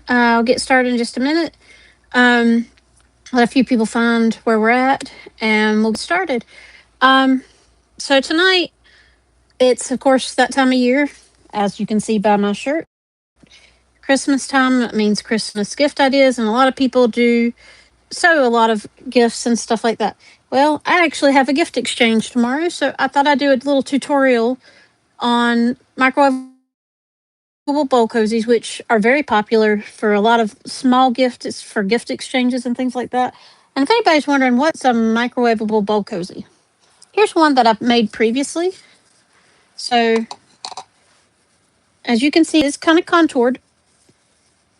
I'll get started in just a minute. Let a few people find where we're at, and we'll get started. So tonight, it's of course that time of year, as you can see by my shirt. Christmas time. That means Christmas gift ideas, and a lot of people do sew a lot of gifts and stuff like that. Well, I actually have a gift exchange tomorrow, so I thought I'd do a little tutorial on microwave bowl cozies, which are very popular for a lot of small gifts for gift exchanges and things like that. And if anybody's wondering what's a microwavable bowl cozy, here's one that I've made previously. So as you can see, it's kind of contoured.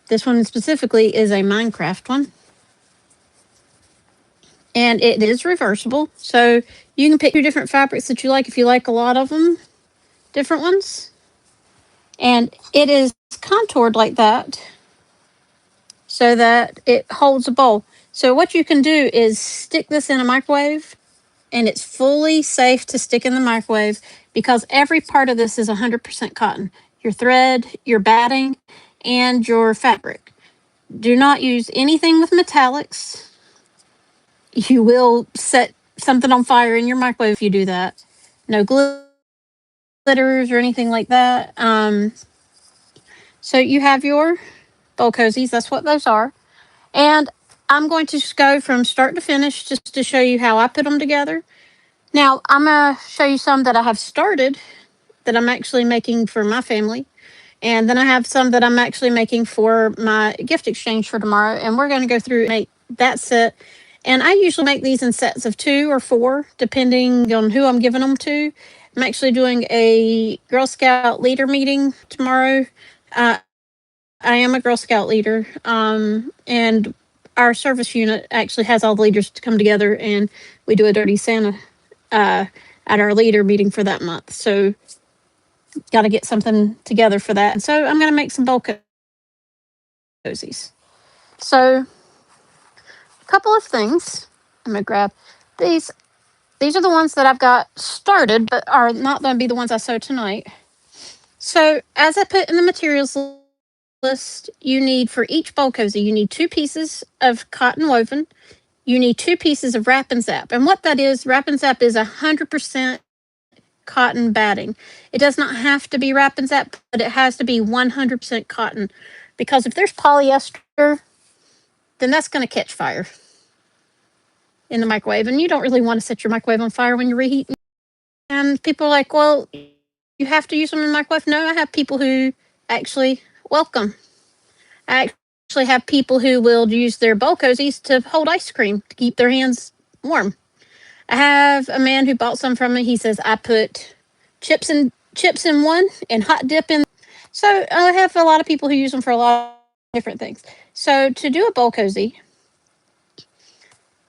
This one specifically is a Minecraft one. And it is reversible. So you can pick your different fabrics that you like if you like a lot of them, different ones. And it is contoured like that so that it holds a bowl. So what you can do is stick this in a microwave, and it's fully safe to stick in the microwave because every part of this is 100% cotton. Your thread, your batting, and your fabric. Do not use anything with metallics. You will set something on fire in your microwave if you do that. No glitters or anything like that. So you have your bowl cozies. That's what those are. And I'm going to just go from start to finish just to show you how I put them together. Now, I'm going to show you some that I have started that I'm actually making for my family. And then I have some that I'm actually making for my gift exchange for tomorrow. And we're going to go through and make that set. And I usually make these in sets of 2 or 4, depending on who I'm giving them to. I'm actually doing a Girl Scout leader meeting tomorrow. I am a Girl Scout leader, and our service unit actually has all the leaders to come together, and we do a Dirty Santa at our leader meeting for that month. So, got to get something together for that. And so, I'm going to make some bowl cozies. So, a couple of things. I'm going to grab these. These are the ones that I've got started, but are not going to be the ones I sew tonight. So, as I put in the materials list, you need for each bowl cozy, you need 2 pieces of cotton woven. You need 2 pieces of wrap and zap. And what that is, wrap and zap is 100% cotton batting. It does not have to be wrap and zap, but it has to be 100% cotton. Because if there's polyester, then that's going to catch fire in the microwave. And you don't really want to set your microwave on fire when you're reheating. And people are like, well, you have to use them in the microwave. No, I have people who actually welcome. I actually have people who will use their bowl cozies to hold ice cream to keep their hands warm. I have a man who bought some from me. He says I put chips in one and hot dip in. So I have a lot of people who use them for a lot of different things. So to do a bowl cozy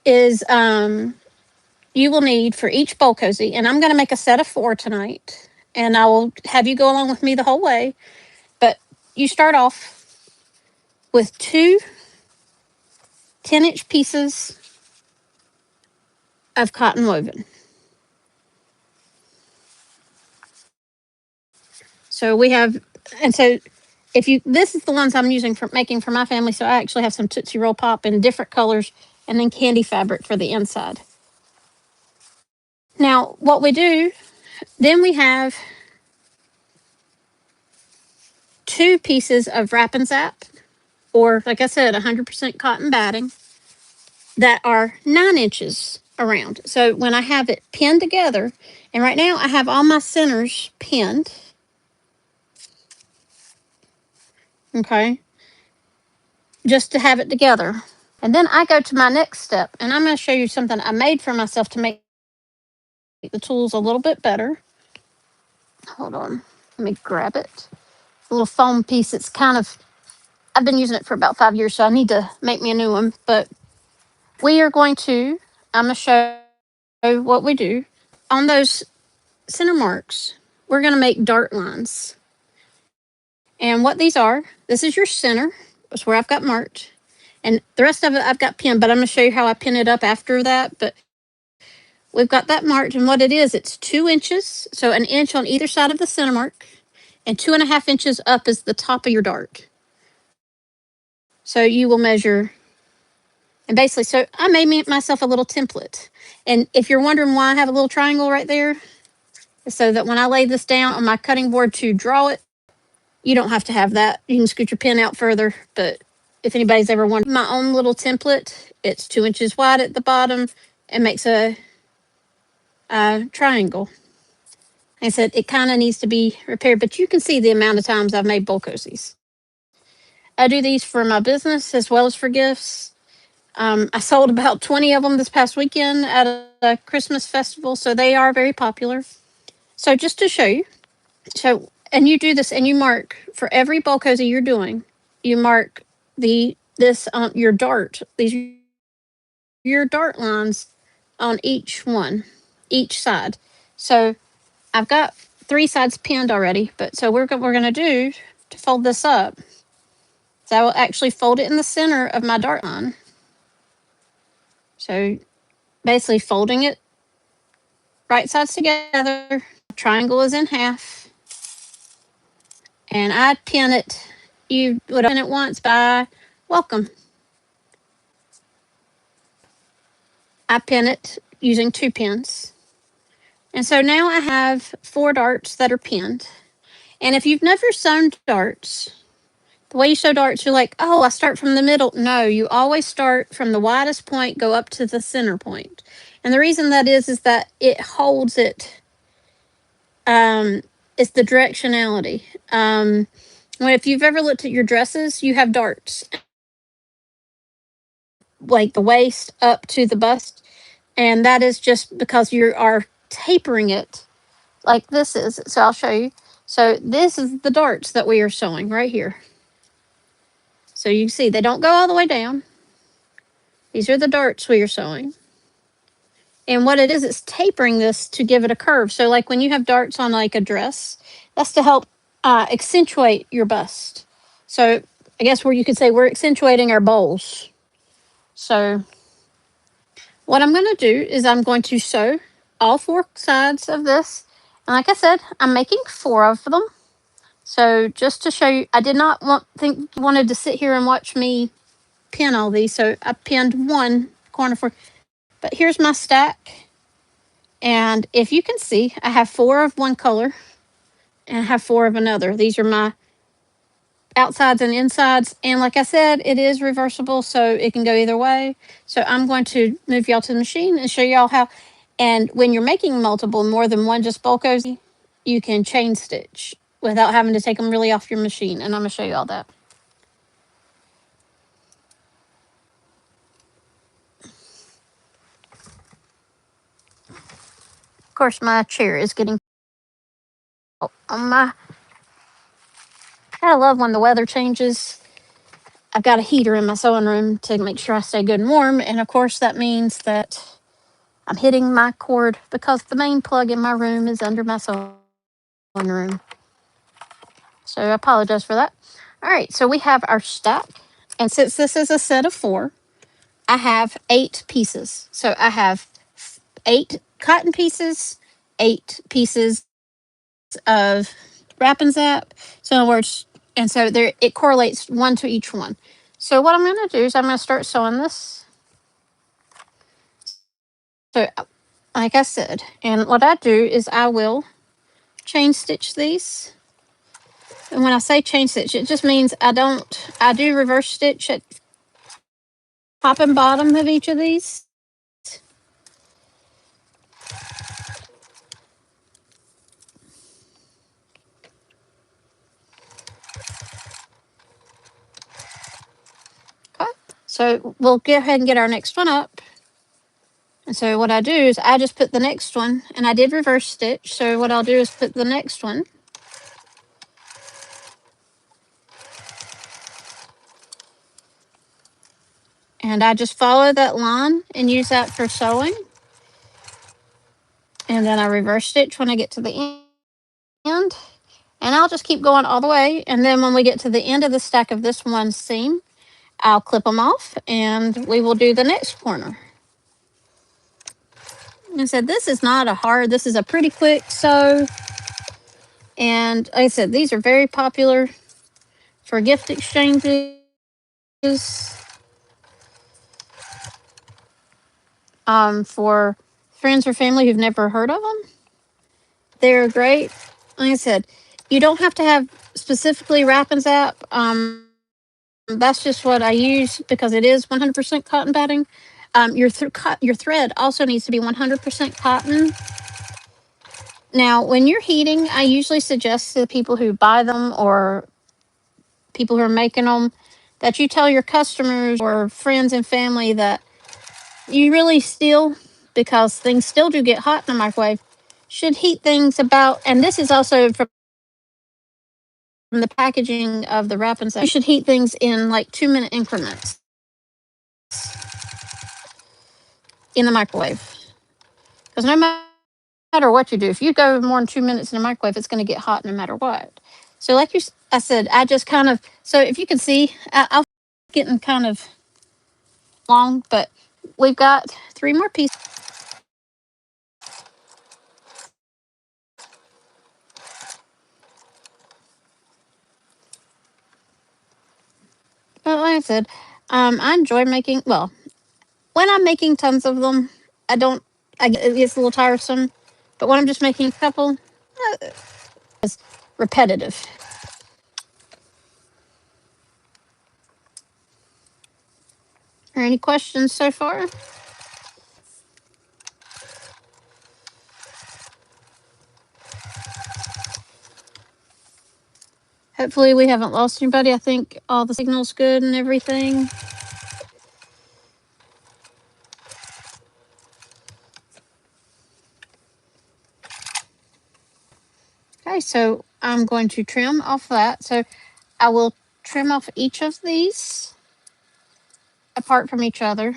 is you will need for each bowl cozy, and I'm going to make a set of 4 tonight, and I will have you go along with me the whole way. But you start off with 2 10-inch pieces of cotton woven. So we have, and so if you, this is the ones I'm using for making for my family. So I actually have some Tootsie Roll Pop in different colors and then candy fabric for the inside. Now, what we do, then we have 2 pieces of wrap and zap, or like I said, 100% cotton batting that are 9 inches around. So when I have it pinned together, and right now I have all my centers pinned. Okay. Just to have it together. And then I go to my next step, and I'm going to show you something I made for myself to make the tools a little bit better. Hold on. Let me grab it. A little foam piece. It's kind of, I've been using it for about 5 years, so I need to make me a new one. But we are going to, I'm going to show what we do. On those center marks, we're going to make dart lines. And what these are, this is your center. That's where I've got marked. And the rest of it I've got pinned, but I'm going to show you how I pin it up after that. But we've got that marked, and what it is, it's 2 inches, so 1 inch on either side of the center mark, and 2.5 inches up is the top of your dart. So you will measure, and basically, so I made myself a little template. And if you're wondering why I have a little triangle right there, so that when I lay this down on my cutting board to draw it, you don't have to have that. You can scoot your pen out further. But if anybody's ever wondered, my own little template, it's 2 inches wide at the bottom and makes a triangle. I said it kind of needs to be repaired, but you can see the amount of times I've made bowl cozies. I do these for my business as well as for gifts. I sold about 20 of them this past weekend at a Christmas festival, so they are very popular. So just to show you, and you do this and you mark for every bowl cozy you're doing, you mark your dart. These are your dart lines on each side. So I've got 3 sides pinned already, but so we're going to do to fold this up. So I will actually fold it in the center of my dart line. So basically folding it right sides together. Triangle is in half. And I pin it. You would pin it once by welcome. I pin it using 2 pins. And so now I have 4 darts that are pinned. And if you've never sewn darts, the way you sew darts, you're like, oh, I start from the middle. No, you always start from the widest point, go up to the center point. And the reason that is that it holds it. It's the directionality. If you've ever looked at your dresses, you have darts. Like the waist up to the bust. And that is just because you are tapering it like this is. So I'll show you. So this is the darts that we are sewing right here. So you can see they don't go all the way down. These are the darts we are sewing. And what it is, it's tapering this to give it a curve. So like when you have darts on like a dress, that's to help accentuate your bust. So I guess where you could say we're accentuating our bowls. So what I'm going to do is I'm going to sew all 4 sides of this. And like I said, I'm making 4 of them. So just to show you, I did not wanted to sit here and watch me pin all these. So I pinned 1 corner for, but here's my stack. And if you can see, I have 4 of one color and I have 4 of another. These are my outsides and insides. And like I said, it is reversible, so it can go either way. So I'm going to move y'all to the machine and show y'all how. And when you're making multiple, more than one just bowl cozy, you can chain stitch without having to take them really off your machine. And I'm going to show you all that. Of course, my chair is getting on my. I love when the weather changes. I've got a heater in my sewing room to make sure I stay good and warm. And of course, that means that I'm hitting my cord because the main plug in my room is under my sewing room. So I apologize for that. All right, so we have our stack. And since this is a set of 4, I have 8 pieces. So I have 8 cotton pieces, 8 pieces of wrap and zap. So in other words, and so there it correlates 1 to each one. So what I'm going to do is I'm going to start sewing this. So like I said, and what I do is I will chain stitch these. And when I say chain stitch, it just means I do reverse stitch at top and bottom of each of these. Okay. So we'll go ahead and get our next one up. And so what I do is I just put the next one, and I did reverse stitch. So what I'll do is put the next one. And I just follow that line and use that for sewing. And then I reverse stitch when I get to the end. And I'll just keep going all the way. And then when we get to the end of the stack of this one seam, I'll clip them off and we will do the next corner. And I said, this is a pretty quick sew. And like I said, these are very popular for gift exchanges. for friends or family who've never heard of them. They're great. Like I said, you don't have to have specifically Wrappin' Zap. That's just what I use because it is 100% cotton batting. Your thread also needs to be 100% cotton. Now, when you're heating, I usually suggest to the people who buy them or people who are making them that you tell your customers or friends and family that you really still, because things still do get hot in the microwave, should heat things about, and this is also from the packaging of the Wrappin' Zap, you should heat things in like 2-minute increments in the microwave. Because no matter what you do, if you go more than 2 minutes in the microwave, it's going to get hot no matter what. So, like I said, I just kind of, so if you can see, I'll getting kind of long, but we've got 3 more pieces. But like I said, I enjoy making, well, when I'm making tons of them, it gets a little tiresome. But when I'm just making a couple, it's repetitive. Are any questions so far? Hopefully we haven't lost anybody. I think all the signal's good and everything. Okay, so I'm going to trim off that. So I will trim off each of these apart from each other.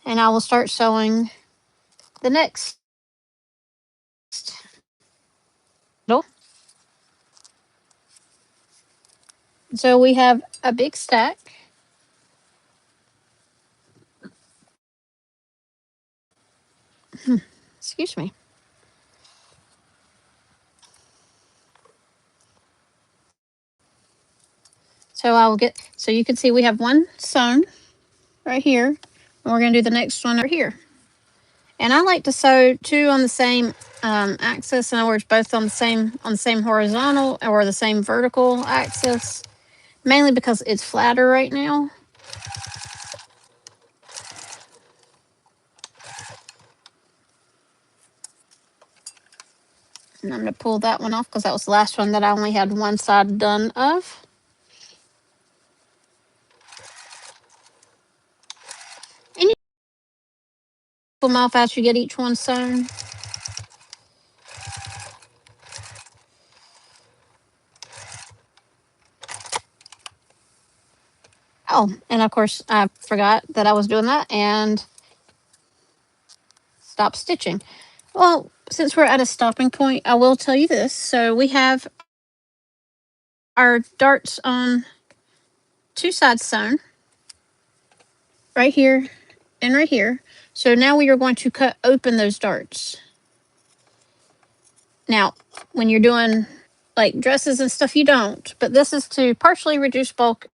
And I will start sewing the next. So we have a big stack. Excuse me. So I will get, so you can see we have one sewn right here, and we're going to do the next one over here. And I like to sew 2 on the same axis. In other words, both on the same horizontal or the same vertical axis, mainly because it's flatter right now. And I'm going to pull that one off because that was the last one that I only had one side done of. And you pull them off as you get each one sewn. Oh, and of course, I forgot that I was doing that and stop stitching. Well, since we're at a stopping point, I will tell you this. So we have our darts on 2 sides sewn, right here and right here. So now we are going to cut open those darts. Now, when you're doing like dresses and stuff, you don't, but this is to partially reduce bulk,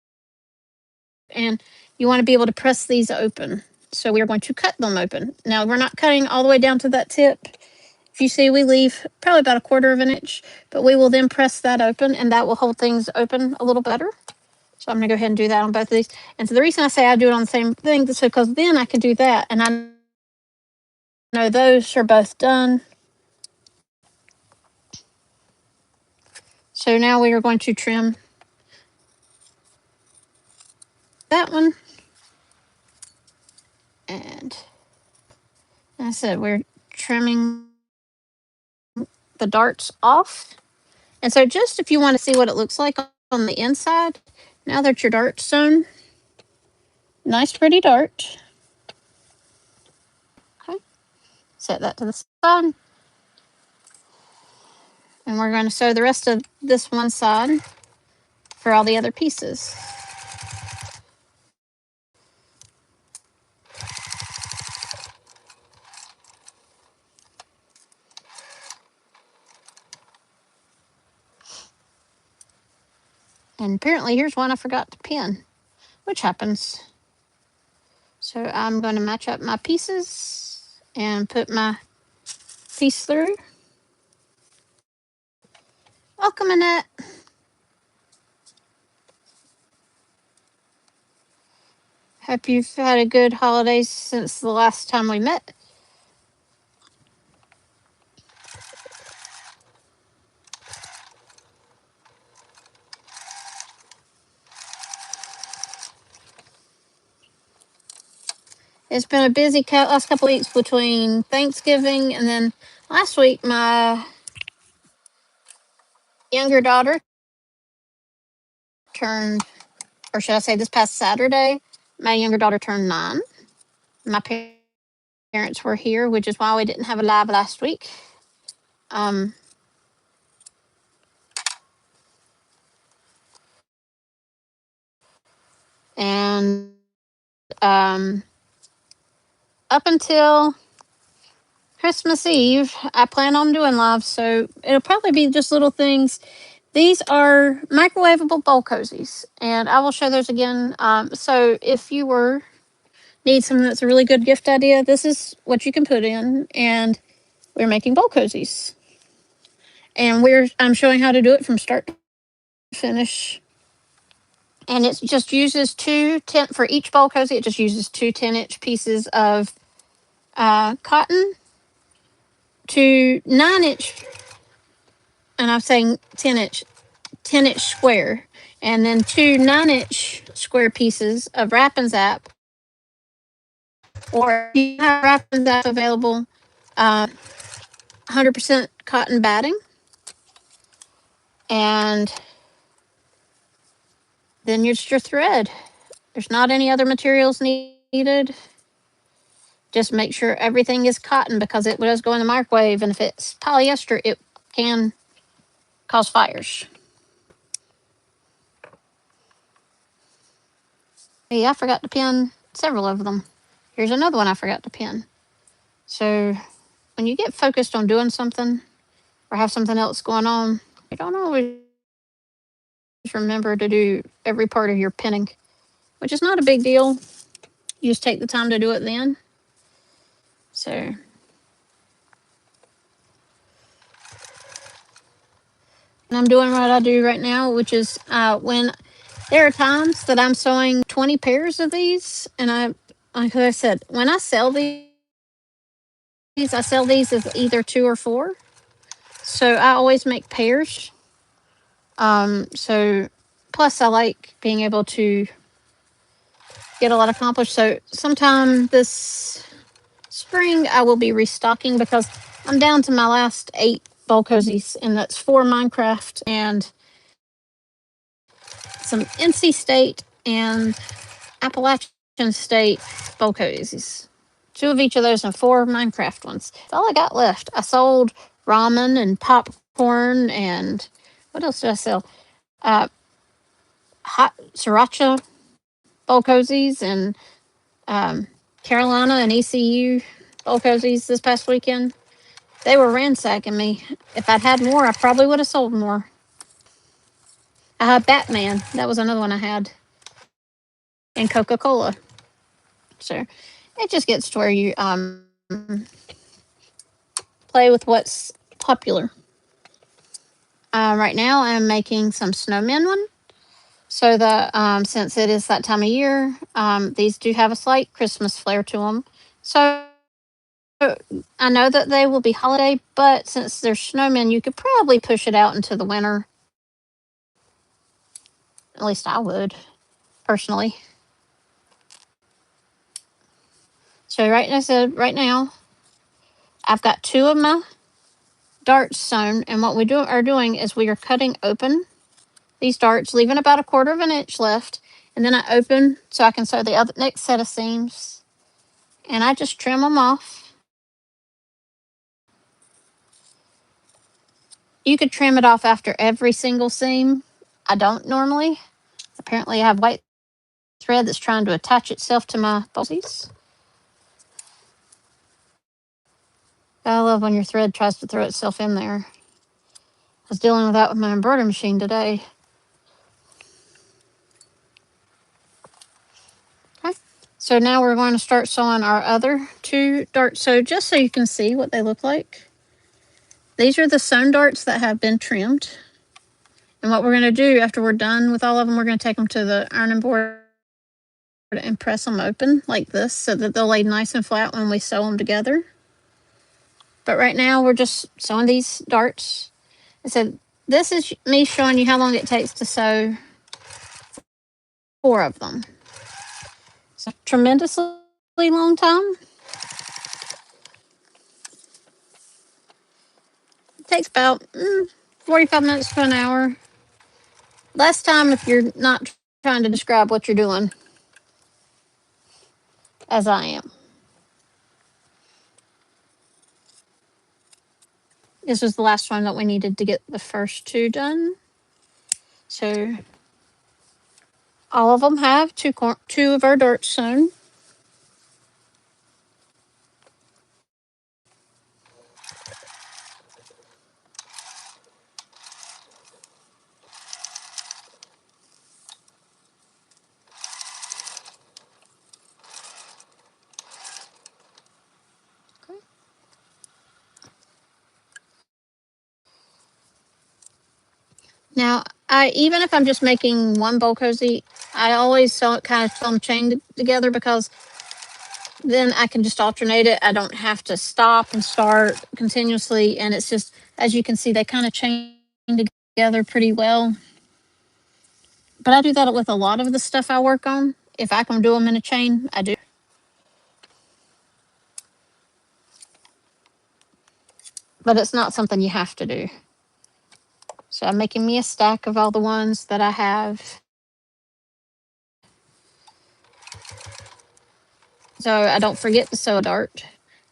and you want to be able to press these open. So we are going to cut them open. Now, we're not cutting all the way down to that tip. If you see, we leave probably about 1/4 of an inch, but we will then press that open, and that will hold things open a little better. So I'm going to go ahead and do that on both of these. And so the reason I say I do it on the same thing is because then I can do that, and I know those are both done. So now we are going to trim that one. And I said we're trimming the darts off. And so just if you want to see what it looks like on the inside, now that your dart's sewn, nice pretty dart. Okay, set that to the side. And we're going to sew the rest of this one side for all the other pieces. And apparently here's one I forgot to pin, which happens. So I'm going to match up my pieces and put my piece through. Welcome, Annette. Hope you've had a good holidays since the last time we met. It's been a busy last couple of weeks between Thanksgiving and then last week my younger daughter turned, or should I say this past Saturday, my younger daughter turned 9. My parents were here, which is why we didn't have a live last week. And up until Christmas Eve, I plan on doing live, so it'll probably be just little things. These are microwavable bowl cozies, and I will show those again. So if you need something that's a really good gift idea, this is what you can put in, and we're making bowl cozies. And I'm showing how to do it from start to finish. And it just uses for each bowl cozy, it just uses 2 10-inch pieces of cotton, 2 9-inch, and I'm saying 10-inch square, and then 2 9-inch square pieces of Wrap and Zap, or you have Wrap and Zap available, 100% cotton batting, and then just your thread. There's not any other materials needed. Just make sure everything is cotton because it does go in the microwave, and if it's polyester, it can cause fires. Hey, I forgot to pin several of them. Here's another one I forgot to pin. So when you get focused on doing something or have something else going on, you don't always remember to do every part of your pinning, which is not a big deal. You just take the time to do it then. So, and I'm doing what I do right now, which is when there are times that I'm sewing 20 pairs of these, and like I said, when I sell these, I sell these as either 2 or 4. So I always make pairs. So plus I like being able to get a lot accomplished. So sometime this spring I will be restocking because I'm down to my last 8 bowl cozies, and that's 4 Minecraft and some NC State and Appalachian State bowl cozies. 2 of each of those and 4 Minecraft ones. That's all I got left. I sold ramen and popcorn, and what else did I sell? Hot sriracha bowl cozies, and Carolina and ECU bowl cozies this past weekend. They were ransacking me. If I'd had more, I probably would have sold more. I had Batman. That was another one I had. And Coca-Cola. So it just gets to where you play with what's popular. Right now I'm making some snowmen one. So since it is that time of year, these do have a slight Christmas flair to them. So I know that they will be holiday, but since they're snowmen, you could probably push it out into the winter. At least I would, personally. So right now, I've got 2 of my darts sewn, and what we are doing is we are cutting open these darts, leaving about 1/4 of an inch left, and then I open so I can sew the next set of seams, and I just trim them off. You could trim it off after every single seam. I don't normally. Apparently I have white thread that's trying to attach itself to my cozies. I love when your thread tries to throw itself in there. I was dealing with that with my embroidery machine today. So now we're going to start sewing our other 2 darts. So just so you can see what they look like, these are the sewn darts that have been trimmed. And what we're going to do after we're done with all of them, we're going to take them to the ironing board and press them open like this so that they'll lay nice and flat when we sew them together. But right now we're just sewing these darts. So this is me showing you how long it takes to sew 4 of them. It's a tremendously long time. It takes about 45 minutes to an hour. Less time if you're not trying to describe what you're doing, as I am. This was the last one that we needed to get the first 2 done. So all of them have 2 of our darts sewn. Now, even if I'm just making one bowl cozy, I always kind of sew them chained together because then I can just alternate it. I don't have to stop and start continuously. And it's just, as you can see, they kind of chain together pretty well. But I do that with a lot of the stuff I work on. If I can do them in a chain, I do. But it's not something you have to do. So I'm making me a stack of all the ones that I have. So I don't forget to sew a dart.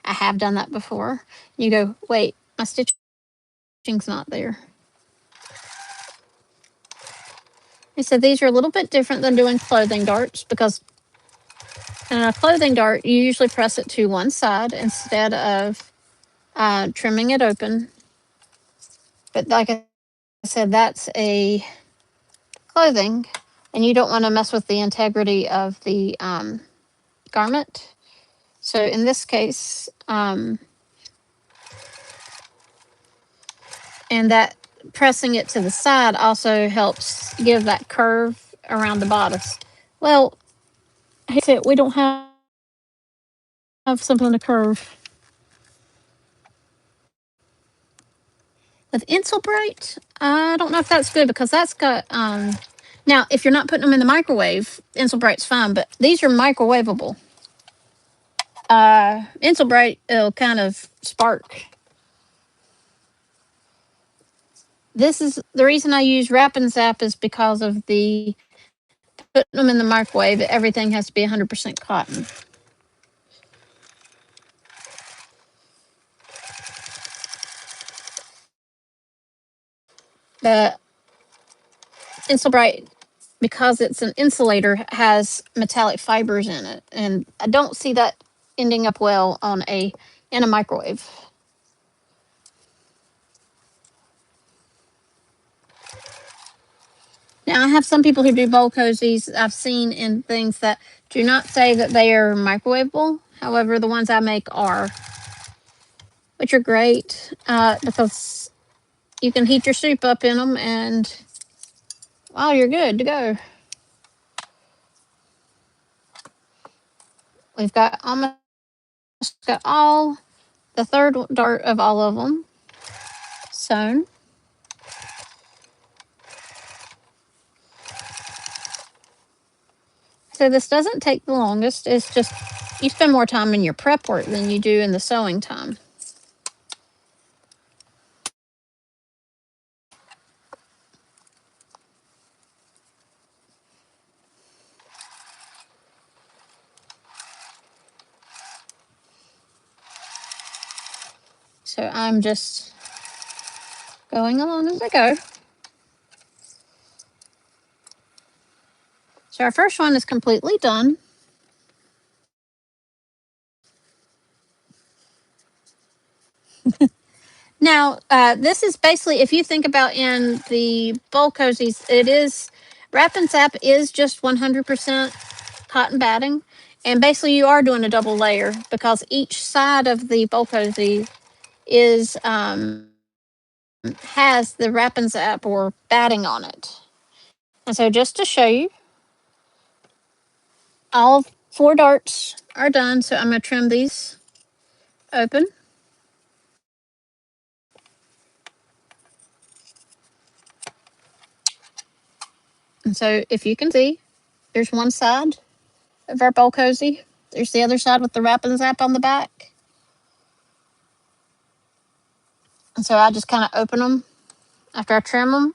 I have done that before. You go, wait, my stitching's not there. I said these are a little bit different than doing clothing darts because in a clothing dart, you usually press it to one side instead of trimming it open. But like I said, that's a clothing, and you don't want to mess with the integrity of the garment. So in this case, and that pressing it to the side also helps give that curve around the bodice. Well, we don't have something to curve. With Insulbrite, I don't know if that's good because that's got, now if you're not putting them in the microwave, Insulbrite's fine, but these are microwavable. Insulbrite, it'll kind of spark. This is the reason I use Wrap and Zap is because of the putting them in the microwave, everything has to be 100% cotton. The Insulbrite, because it's an insulator, has metallic fibers in it, and I don't see that ending up well on in a microwave. Now, I have some people who do bowl cozies I've seen in things that do not say that they are microwavable. However, the ones I make are, which are great because you can heat your soup up in them and, well, you're good to go. We've got almost got all the third dart of all of them sewn. So this doesn't take the longest. It's just you spend more time in your prep work than you do in the sewing time. So I'm just going along as I go. So our first one is completely done. Now, this is basically, if you think about in the bowl cozies, it is, Wrap and Zap is just 100% cotton batting. And basically you are doing a double layer because each side of the bowl cozy is has the wrapping zap or batting on it. And so just to show you, all 4 darts are done. So I'm going to trim these open. And so if you can see, there's one side of our bowl cozy. There's the other side with the wrapping zap on the back. And so I just kind of open them after I trim them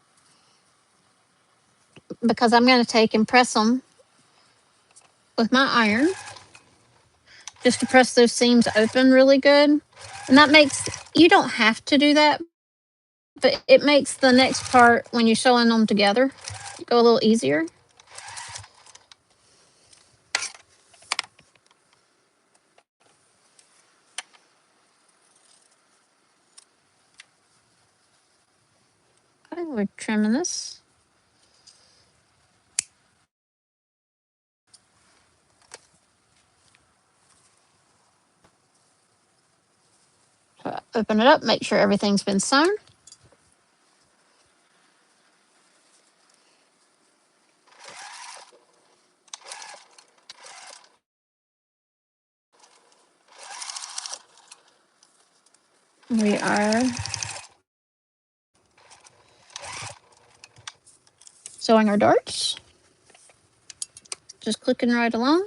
because I'm going to take and press them with my iron just to press those seams open really good. And that makes, you don't have to do that, but it makes the next part when you're sewing them together go a little easier. Okay, we're trimming this. So open it up, make sure everything's been sewn. We are sewing our darts, just clicking right along.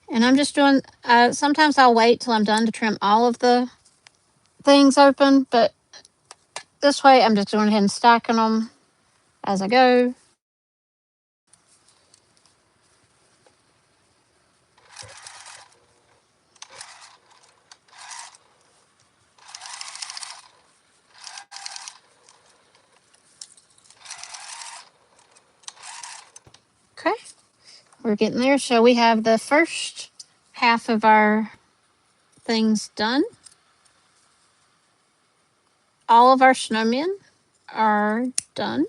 And I'm just doing, sometimes I'll wait till I'm done to trim all of the things open, but this way I'm just going ahead and stacking them as I go. Okay, we're getting there. So we have the first half of our things done. All of our snowmen are done.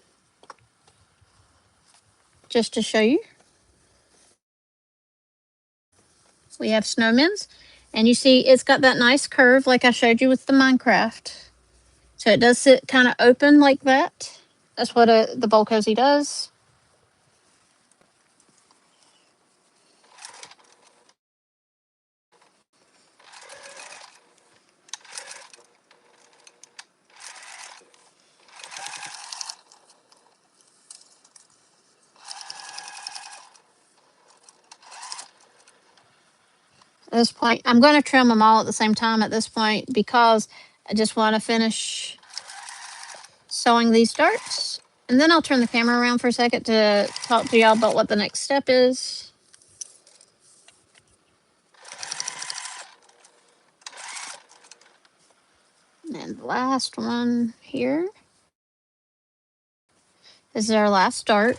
Just to show you, we have snowmen, and you see it's got that nice curve like I showed you with the Minecraft. So it does sit kind of open like that. That's what the bowl cozy does. At this point, I'm going to trim them all at the same time at this point because I just want to finish sewing these darts. And then I'll turn the camera around for a second to talk to y'all about what the next step is. And the last one here is our last dart.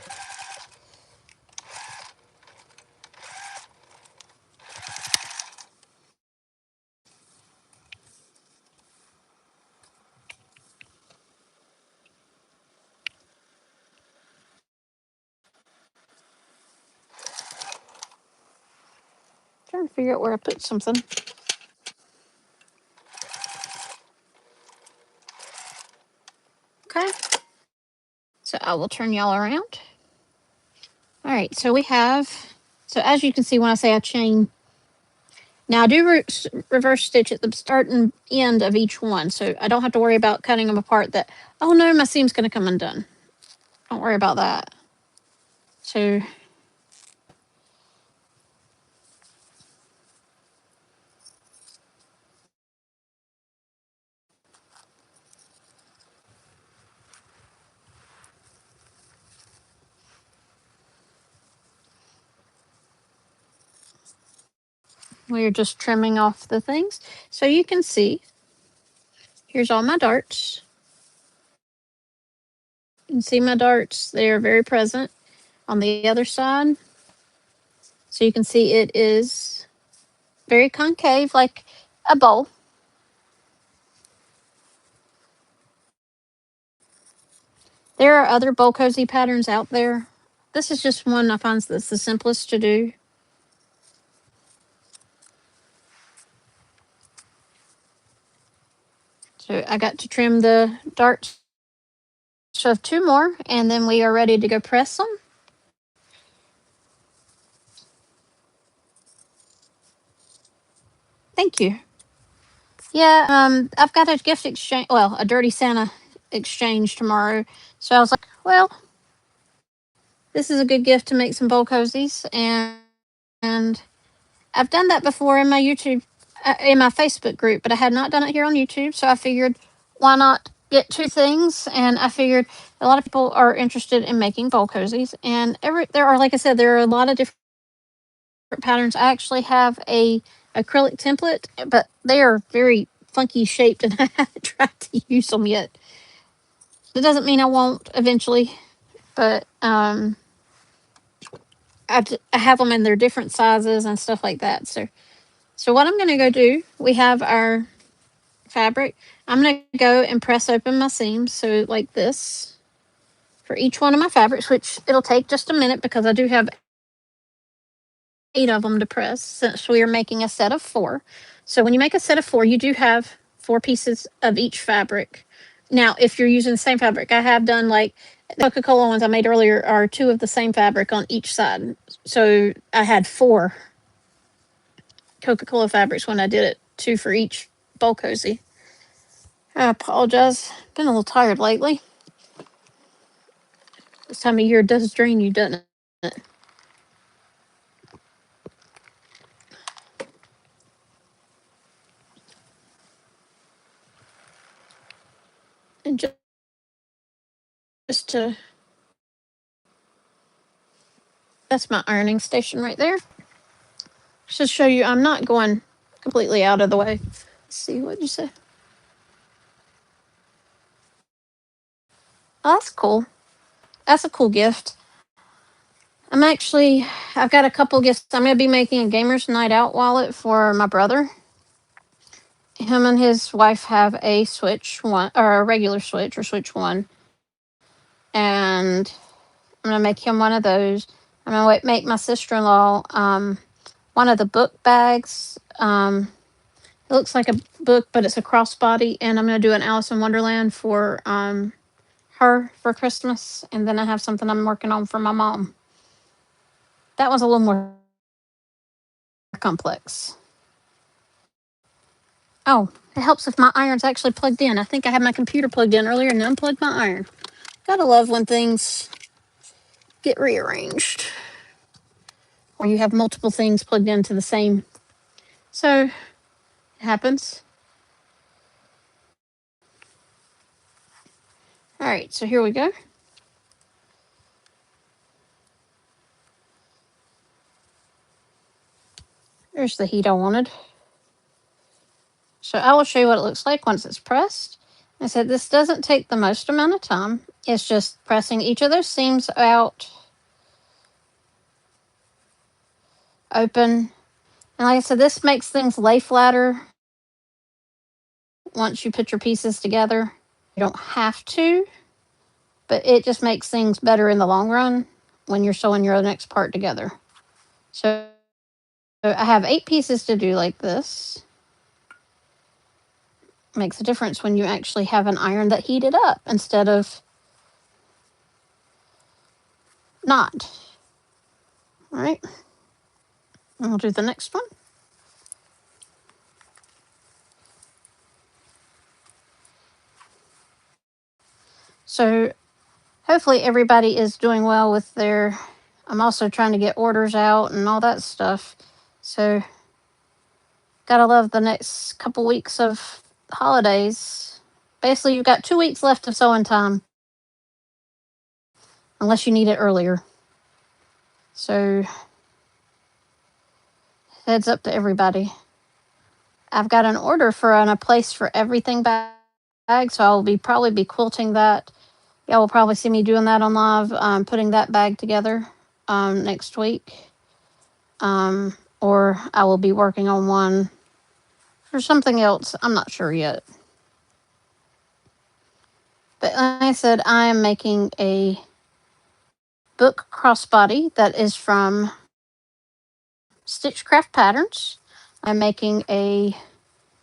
Trying to figure out where I put something. Okay. So I will turn y'all around. All right, so we have, so as you can see when I say I chain, now I do reverse stitch at the start and end of each one. So I don't have to worry about cutting them apart that, oh no, my seam's gonna come undone. Don't worry about that. So we're just trimming off the things. So you can see, here's all my darts. You can see my darts, they are very present on the other side. So you can see it is very concave, like a bowl. There are other bowl cozy patterns out there. This is just one I find that's the simplest to do. So I got to trim the darts of 2 more, and then we are ready to go press them. Thank you. Yeah, I've got a gift exchange, well, a Dirty Santa exchange tomorrow. So I was like, well, this is a good gift to make some bowl cozies. And I've done that before in my YouTube, in my Facebook group, but I had not done it here on YouTube. So I figured, why not get 2 things? And I figured a lot of people are interested in making bowl cozies. And there are, like I said, there are a lot of different patterns. I actually have a acrylic template, but they are very funky shaped, and I haven't tried to use them yet. It doesn't mean I won't eventually, but I have them in their different sizes and stuff like that. So what I'm going to go do, we have our fabric. I'm going to go and press open my seams, so like this, for each one of my fabrics, which it'll take just a minute because I do have 8 of them to press since we are making a set of 4. So when you make a set of 4, you do have 4 pieces of each fabric. Now, if you're using the same fabric, I have done like the Coca-Cola ones I made earlier are 2 of the same fabric on each side. So I had 4 Coca-Cola fabrics when I did it, 2 for each bowl cozy. I apologize. Been a little tired lately. This time of year does drain you, doesn't it? And just to, that's my ironing station right there. Just to show you I'm not going completely out of the way. Let's see, what'd you say? Oh, that's cool. That's a cool gift. I've got a couple gifts. I'm going to be making a gamer's night out wallet for my brother. Him and his wife have a Switch 1, or a regular Switch, or Switch 1. And I'm going to make him one of those. I'm going to make my sister-in-law one of the book bags. It looks like a book, but it's a crossbody. And I'm going to do an Alice in Wonderland for her for Christmas. And then I have something I'm working on for my mom. That was a little more complex. Oh, it helps if my iron's actually plugged in. I think I had my computer plugged in earlier and unplugged my iron. Gotta love when things get rearranged, or you have multiple things plugged into the same. So it happens. All right, so here we go. There's the heat I wanted. So I will show you what it looks like once it's pressed. I said this doesn't take the most amount of time. It's just pressing each of those seams out, open. And like I said, this makes things lay flatter once you put your pieces together. You don't have to, but it just makes things better in the long run when you're sewing your next part together. So I have 8 pieces to do like this. Makes a difference when you actually have an iron that heated up instead of not. All right, and we'll do the next one. So hopefully everybody is doing well with their, I'm also trying to get orders out and all that stuff. So gotta love the next couple weeks of holidays. Basically, you've got 2 weeks left of sewing time, unless you need it earlier. So heads up to everybody. I've got an order for a place for everything bag, so I'll probably be quilting that. Y'all will probably see me doing that on live, putting that bag together next week. Or I will be working on one for something else. I'm not sure yet. But like I said, I am making a book crossbody that is from Stitchcraft Patterns. I'm making a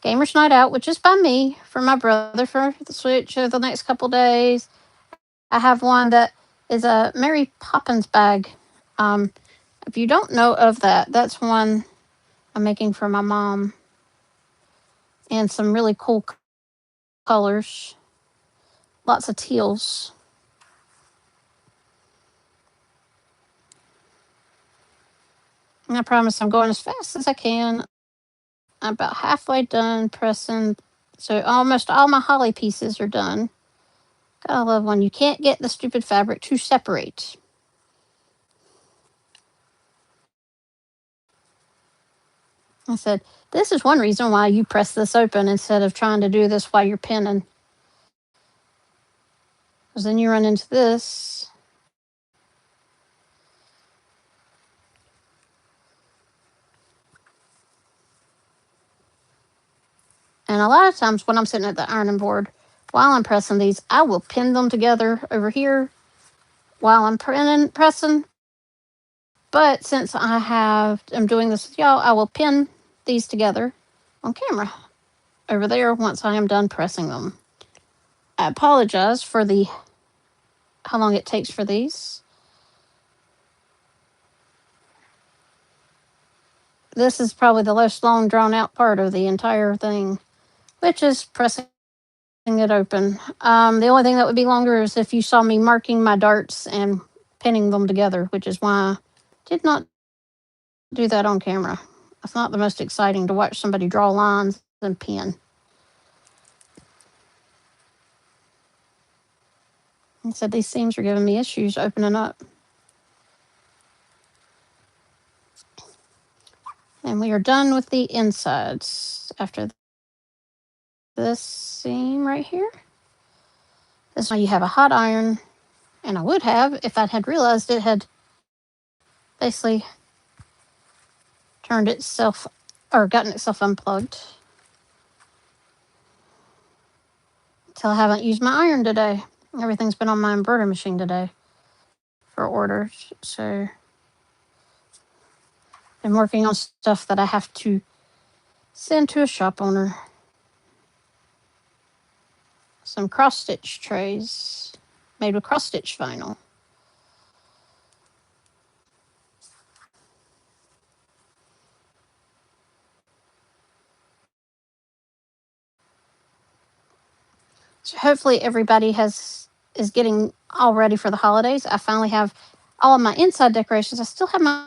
Gamers Night Out, which is by me, for my brother for the Switch over the next couple days. I have one that is a Mary Poppins bag. If you don't know of that, that's one I'm making for my mom. And some really cool colors. Lots of teals. And I promise I'm going as fast as I can. I'm about halfway done pressing. So almost all my holly pieces are done. Gotta love when you can't get the stupid fabric to separate. I said, this is one reason why you press this open instead of trying to do this while you're pinning. Because then you run into this. And a lot of times when I'm sitting at the ironing board, while I'm pressing these, I will pin them together over here while I'm pressing. But since I'm doing this with y'all, I will pin these together on camera over there once I am done pressing them. I apologize for how long it takes for these. This is probably the most long drawn out part of the entire thing, which is pressing it open. The only thing that would be longer is if you saw me marking my darts and pinning them together, which is why I did not do that on camera. It's not the most exciting to watch somebody draw lines and pin. He said these seams are giving me issues opening up. And we are done with the insides after this seam right here. This is why you have a hot iron, and I would have if I had realized it had basically turned itself or gotten itself unplugged. Until I haven't used my iron today. Everything's been on my embroidery machine today for orders. So I'm working on stuff that I have to send to a shop owner. Some cross stitch trays made with cross stitch vinyl. So hopefully everybody is getting all ready for the holidays. I finally have all of my inside decorations. I still have my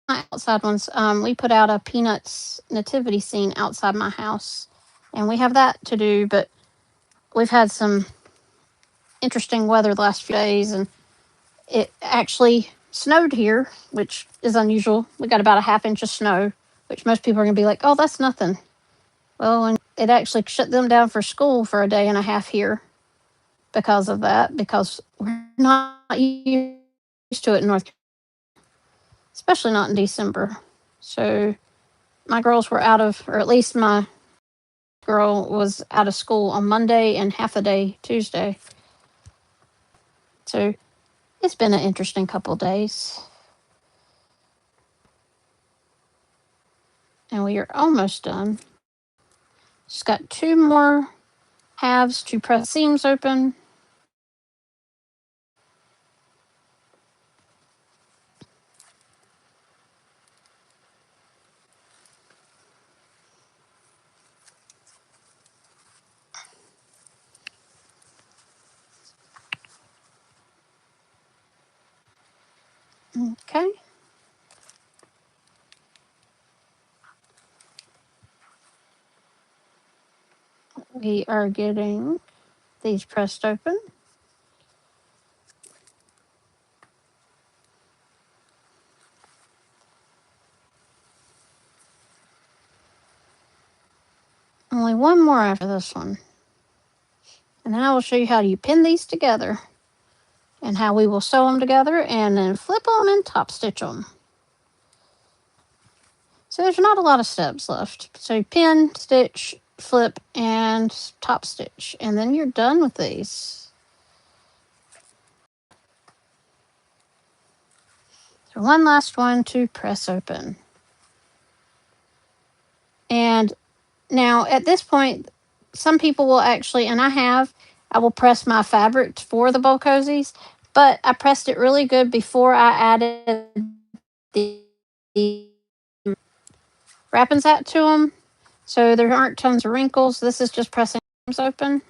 outside ones. We put out a Peanuts nativity scene outside my house, and we have that to do. But we've had some interesting weather the last few days, and it actually snowed here, which is unusual. We got about a half inch of snow, which most people are going to be like, "Oh, that's nothing." Well, and it actually shut them down for school for a day and a half here because of that, because we're not used to it in North Carolina, especially not in December. So my girls were out of, or at least my girl was out of school on Monday and half a day Tuesday. So it's been an interesting couple days. And we are almost done. Just got 2 more halves to press seams open. Okay. We are getting these pressed open. Only one more after this one. And then I will show you how you pin these together and how we will sew them together and then flip them and top stitch them. So there's not a lot of steps left. So pin, stitch, flip, and top stitch. And then you're done with these. one last one to press open. And now at this point, some people will actually, and I will press my fabric for the bowl cozies, but I pressed it really good before I added the wrapping zap to them. So there aren't tons of wrinkles. This is just pressing open.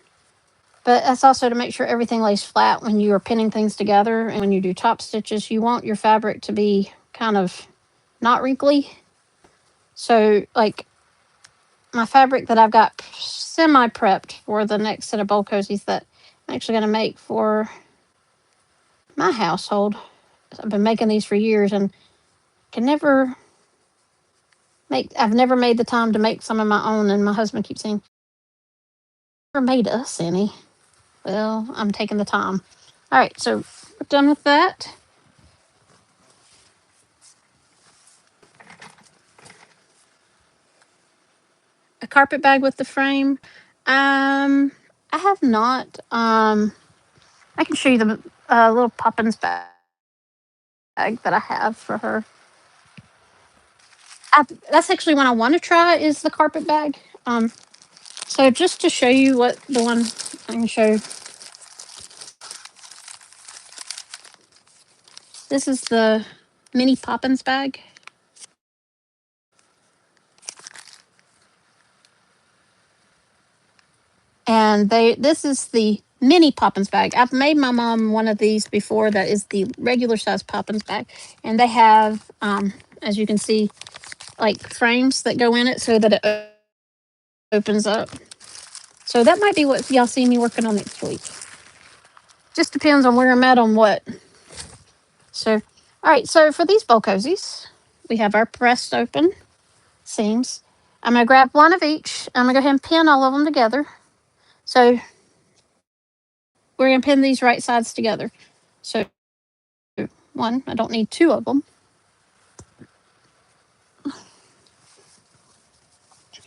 But that's also to make sure everything lays flat when you are pinning things together. And when you do top stitches, you want your fabric to be kind of not wrinkly. So like my fabric that I've got semi-prepped for the next set of bowl cozies that I'm actually going to make for my household. I've been making these for years and I've never made the time to make some of my own, and my husband keeps saying, never made us any. Well, I'm taking the time. All right, so we're done with that. A carpet bag with the frame. I have not. I can show you the little Poppins bag that I have for her. That's actually one I want to try is the carpet bag. So just to show you what the one I can show. This is the mini Poppins bag. And this is the mini Poppins bag. I've made my mom one of these before that is the regular size Poppins bag. And they have, as you can see, like frames that go in it so that it opens up. So that might be what y'all see me working on next week. Just depends on where I'm at on what. So, all right. So for these bowl cozies, we have our pressed open seams. I'm going to grab one of each. I'm going to go ahead and pin all of them together. So we're going to pin these right sides together. So one, I don't need two of them.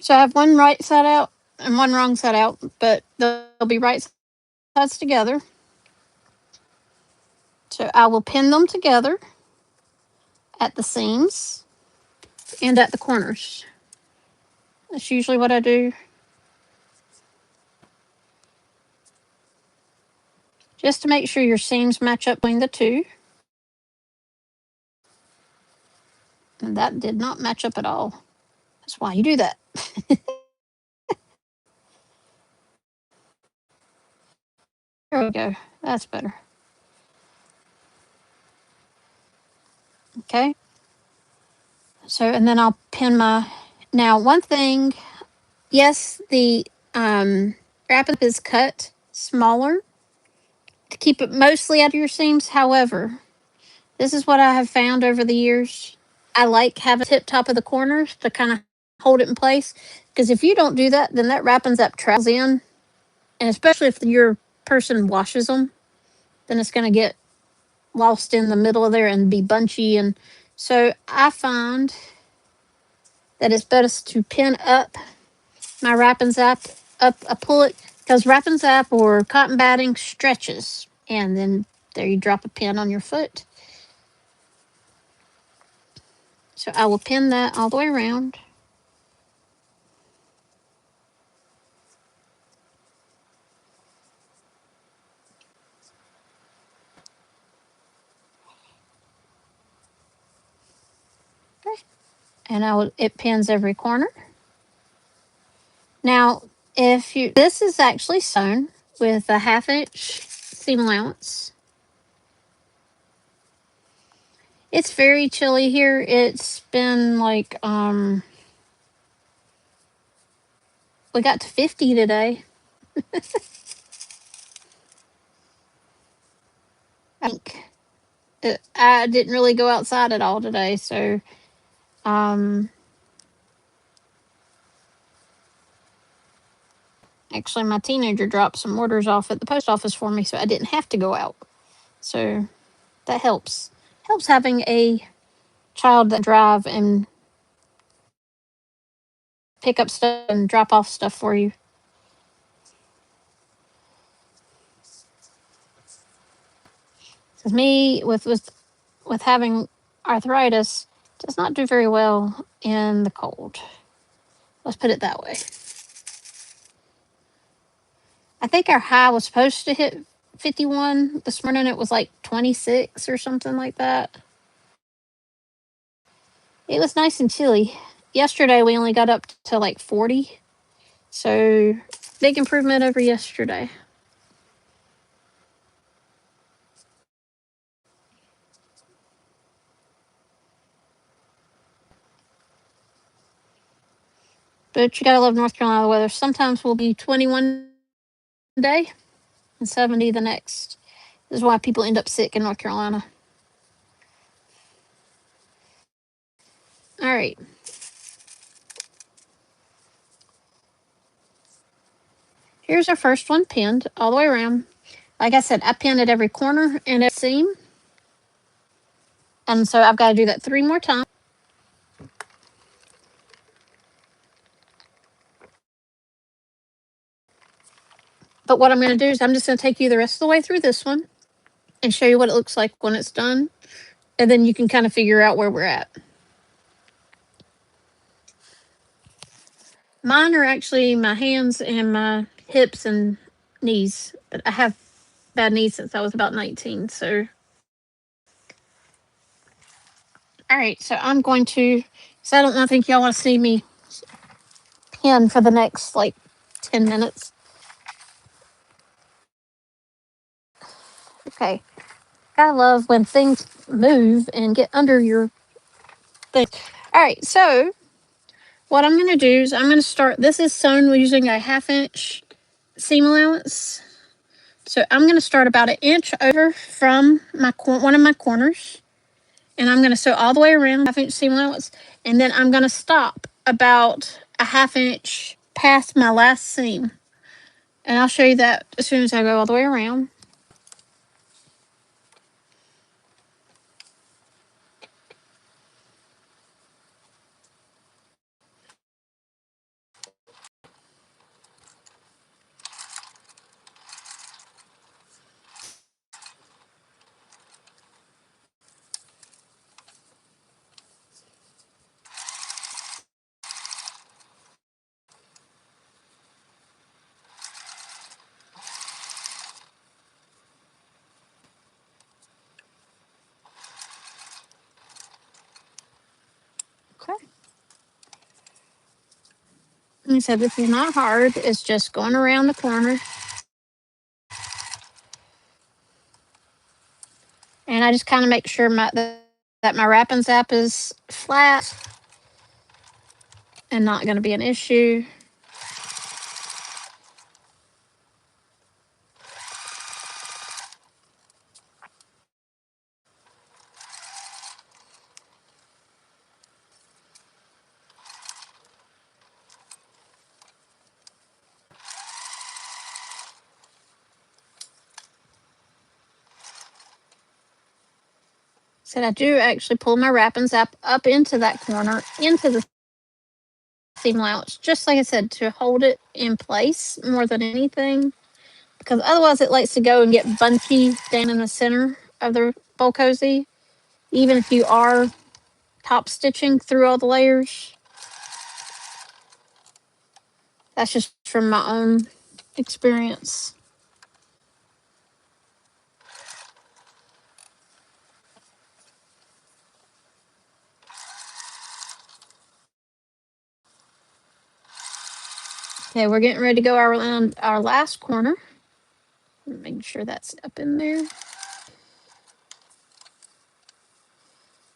So I have one right side out and one wrong side out, but they'll be right sides together. So I will pin them together at the seams and at the corners. That's usually what I do. Just to make sure your seams match up between the two. And that did not match up at all. That's why you do that. There we go. That's better. Okay. So, and then I'll pin my. Now, one thing, yes, the wrap is cut smaller to keep it mostly out of your seams. However, this is what I have found over the years. I like having tip top of the corners to kind of hold it in place. Because if you don't do that, then that wrapping up travels in. And especially if your person washes them, then it's going to get lost in the middle of there and be bunchy. And so I find that it's best to pin up my wrap and zap up. I pull it because wrap and zap or cotton batting stretches. And then there you drop a pin on your foot. So I will pin that all the way around. Okay. And it pins every corner. Now, this is actually sewn with a 1/2 inch seam allowance. It's very chilly here. It's been like we got to 50 today. I think I didn't really go outside at all today, so actually my teenager dropped some orders off at the post office for me, so I didn't have to go out. So that helps. Helps having a child that drive and pick up stuff and drop off stuff for you. Because me with having arthritis does not do very well in the cold. Let's put it that way. I think our high was supposed to hit 51 this morning. It was like 26 or something like that. It was nice and chilly. Yesterday we only got up to like 40. So big improvement over yesterday. But you gotta love North Carolina weather. Sometimes we'll be 21 day and 70 the next. This is why people end up sick in North Carolina. All right. Here's our first one pinned all the way around. Like I said, I pinned at every corner and every seam. And so I've got to do that 3 more times. But what I'm going to do is I'm just going to take you the rest of the way through this one and show you what it looks like when it's done. And then you can kind of figure out where we're at. Mine are actually my hands and my hips and knees. But I have bad knees since I was about 19. So, all right. So I'm going to, so I don't think y'all want to see me pin for the next like 10 minutes. Okay. I love when things move and get under your thing. All right. So what I'm going to do is I'm going to start, this is sewn using a 1/2 inch seam allowance. So I'm going to start about 1 inch over from one of my corners. And I'm going to sew all the way around 1/2 inch seam allowance. And then I'm going to stop about a 1/2 inch past my last seam. And I'll show you that as soon as I go all the way around. Okay. Like I said, this is not hard. It's just going around the corner. And I just kind of make sure that my wrap and zap is flat and not going to be an issue. So I do actually pull my wrap and zap up into that corner, into the seam allowance, just like I said, to hold it in place more than anything. Because otherwise it likes to go and get bunchy down in the center of the bowl cozy, even if you are top stitching through all the layers. That's just from my own experience. Okay, we're getting ready to go around our last corner. Making sure that's up in there.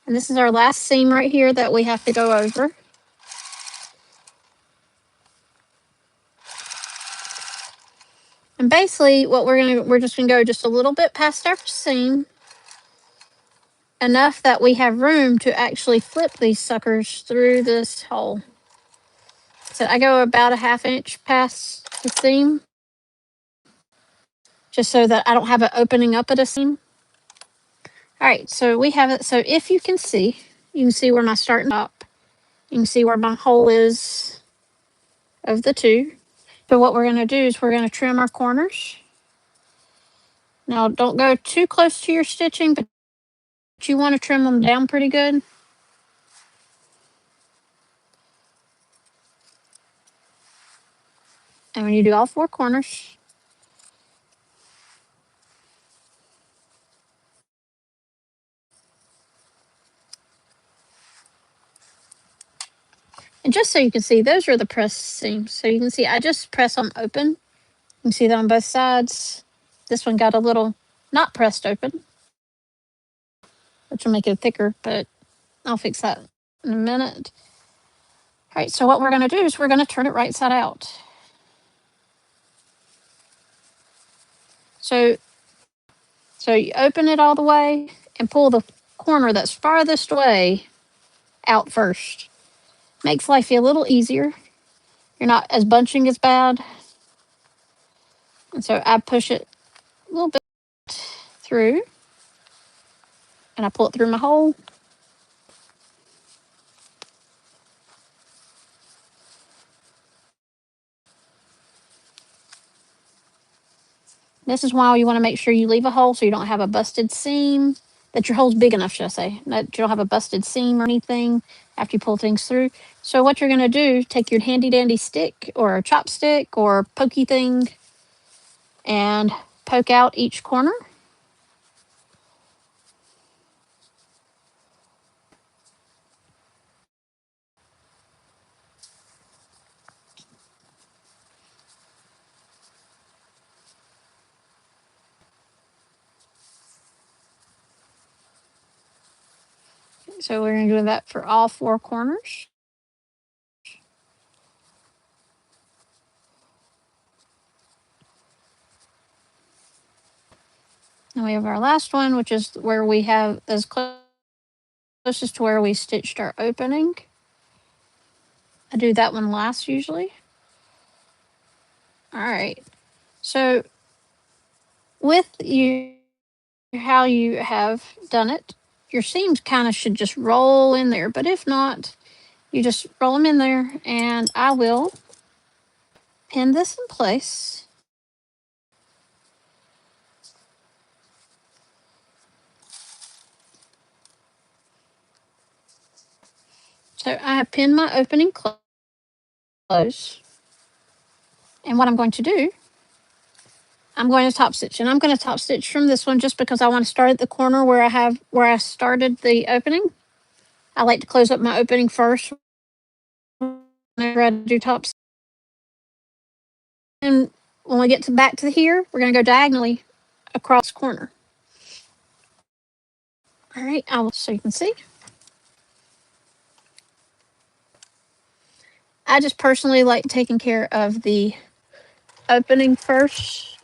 And this is our last seam right here that we have to go over. And basically what we're just gonna go just a little bit past our seam, enough that we have room to actually flip these suckers through this hole. So I go about a 1/2 inch past the seam, just so that I don't have it opening up at a seam. All right, so we have it. So if you can see where my start and stop. You can see where my hole is of the two. So what we're going to do is we're going to trim our corners. Now don't go too close to your stitching, but you want to trim them down pretty good. And when you do all 4 corners, and just so you can see, those are the press seams. So you can see I just press them open. You can see that on both sides. This one got a little not pressed open, which will make it thicker, but I'll fix that in a minute. All right, so what we're going to do is we're going to turn it right side out. So you open it all the way and pull the corner that's farthest away out first. Makes life a little easier. You're not as bunching as bad. And so I push it a little bit through and I pull it through my hole. This is why you want to make sure you leave a hole so you don't have a busted seam, that your hole's big enough, should I say, that you don't have a busted seam or anything after you pull things through. So what you're going to do, take your handy dandy stick or a chopstick or pokey thing and poke out each corner. So we're going to do that for all 4 corners. And we have our last one, which is where we have as closest to where we stitched our opening. I do that one last usually. All right. So with how you have done it, your seams kind of should just roll in there. But if not, you just roll them in there, and I will pin this in place. So I have pinned my opening close. And what I'm going to do, I'm going to top stitch, and I'm going to top stitch from this one just because I want to start at the corner where I started the opening. I like to close up my opening first whenever I do top stitch. And when we get back to here, we're going to go diagonally across the corner. All right, so you can see. I just personally like taking care of the opening first,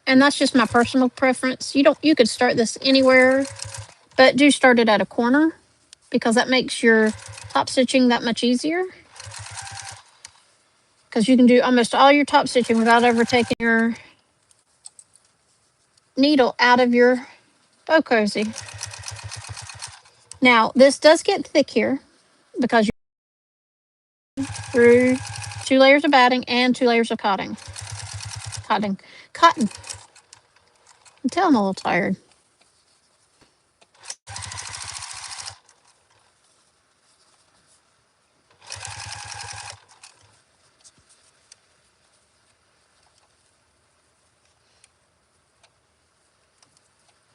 and that's just my personal preference. You could start this anywhere, but do start it at a corner because that makes your top stitching that much easier. Because you can do almost all your top stitching without ever taking your needle out of your bow cozy. Now, this does get thick here because you're through 2 layers of batting and 2 layers of cotton. I can tell I'm a little tired.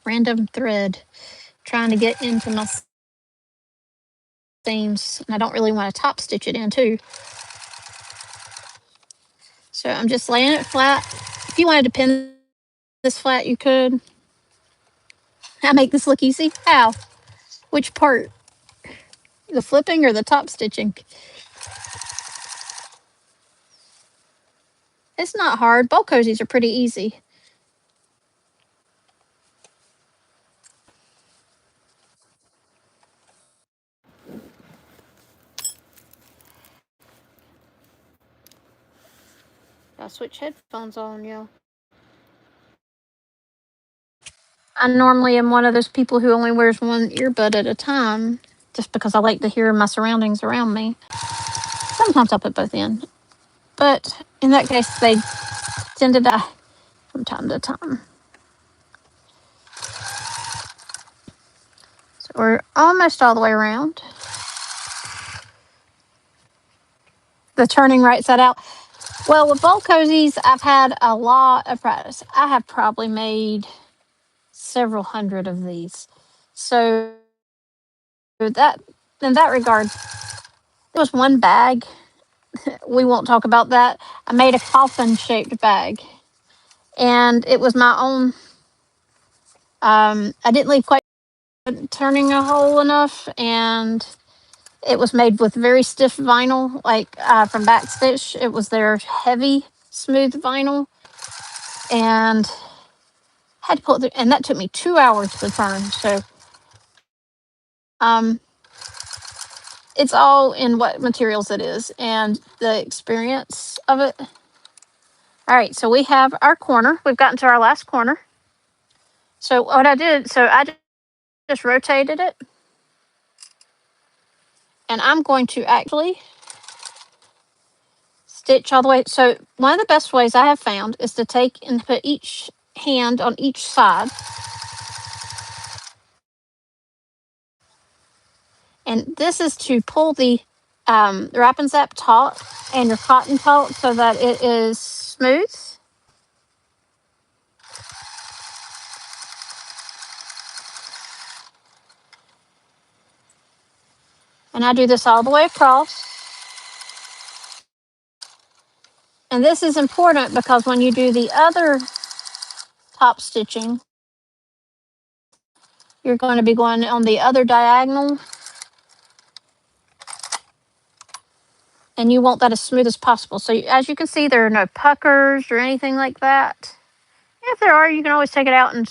Random thread trying to get into my seams, and I don't really want to top stitch it in too. So I'm just laying it flat. If you wanted to pin this flat, you could. I make this look easy. How? Which part? The flipping or the top stitching? It's not hard. Bowl cozies are pretty easy. I'll switch headphones on, y'all. I normally am one of those people who only wears one earbud at a time just because I like to hear my surroundings around me. Sometimes I'll put both in, but in that case, they tend to die from time to time. We're almost all the way around. The turning right side out. Well, with bowl cozies, I've had a lot of practice. I have probably made several hundred of these. So that, in that regard, it was one bag. We won't talk about that. I made a coffin-shaped bag, and it was my own. I didn't leave quite turning a hole enough, and it was made with very stiff vinyl, like from Backstitch. It was their heavy, smooth vinyl, and had to pull it through, and that took me 2 hours to turn. So, it's all in what materials it is and the experience of it. All right, so we have our corner. We've gotten to our last corner. So what I did, I just rotated it, and I'm going to actually stitch all the way. So one of the best ways I have found is to take and put each hand on each side. And this is to pull the Wrap and Zap taut and your cotton taut so that it is smooth. And I do this all the way across. And this is important because when you do the other top stitching, you're going to be going on the other diagonal, and you want that as smooth as possible. So as you can see, there are no puckers or anything like that. If there are, you can always take it out and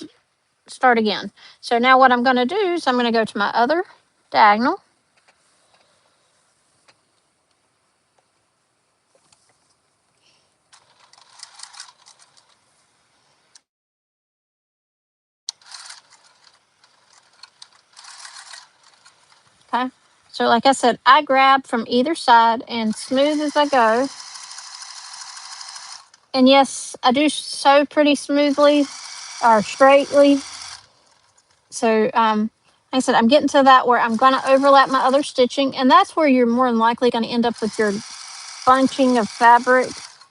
start again. So now what I'm going to do is I'm going to go to my other diagonal. Okay. So like I said, I grab from either side and smooth as I go. And yes, I do sew pretty smoothly or straightly. So like I said, I'm getting to that where I'm going to overlap my other stitching, and that's where you're more than likely going to end up with your bunching of fabric.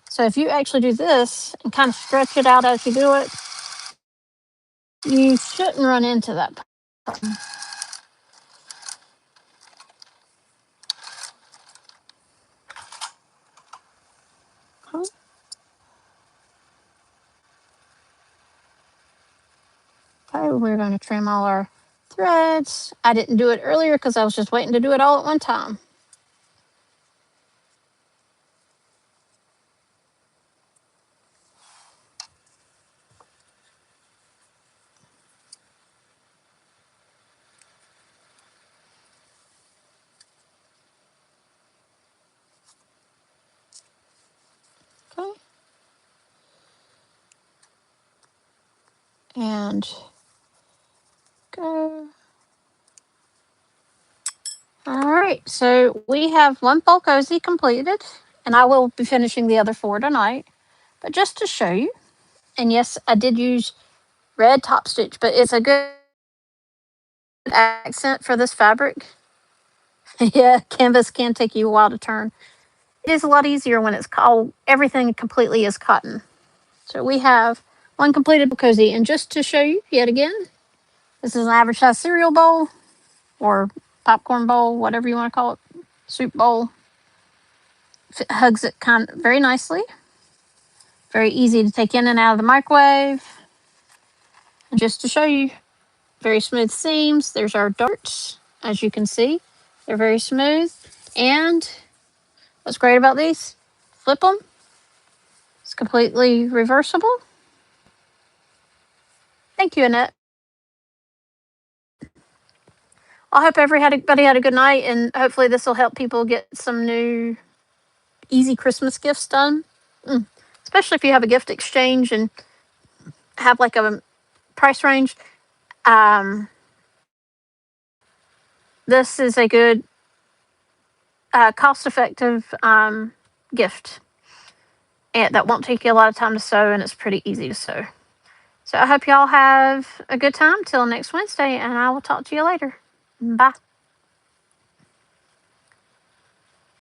So if you actually do this and kind of stretch it out as you do it, you shouldn't run into that problem. Okay, we're going to trim all our threads. I didn't do it earlier because I was just waiting to do it all at one time. Okay. And go. All right, so we have one bowl cozy completed, and I will be finishing the other 4 tonight. But just to show you, and yes, I did use red top stitch, but it's a good accent for this fabric. Yeah, canvas can take you a while to turn. It is a lot easier when it's all everything completely is cotton. So we have one completed bowl cozy, and just to show you yet again, this is an average size cereal bowl or popcorn bowl, whatever you want to call it, soup bowl. It hugs it kind of very nicely. Very easy to take in and out of the microwave. And just to show you, very smooth seams. There's our darts, as you can see. They're very smooth. And what's great about these, flip them. It's completely reversible. Thank you, Annette. I hope everybody had a good night, and hopefully this will help people get some new easy Christmas gifts done. Especially if you have a gift exchange and have like a price range. This is a good cost-effective gift, and that won't take you a lot of time to sew, and it's pretty easy to sew. So I hope y'all have a good time till next Wednesday, and I will talk to you later. Bye.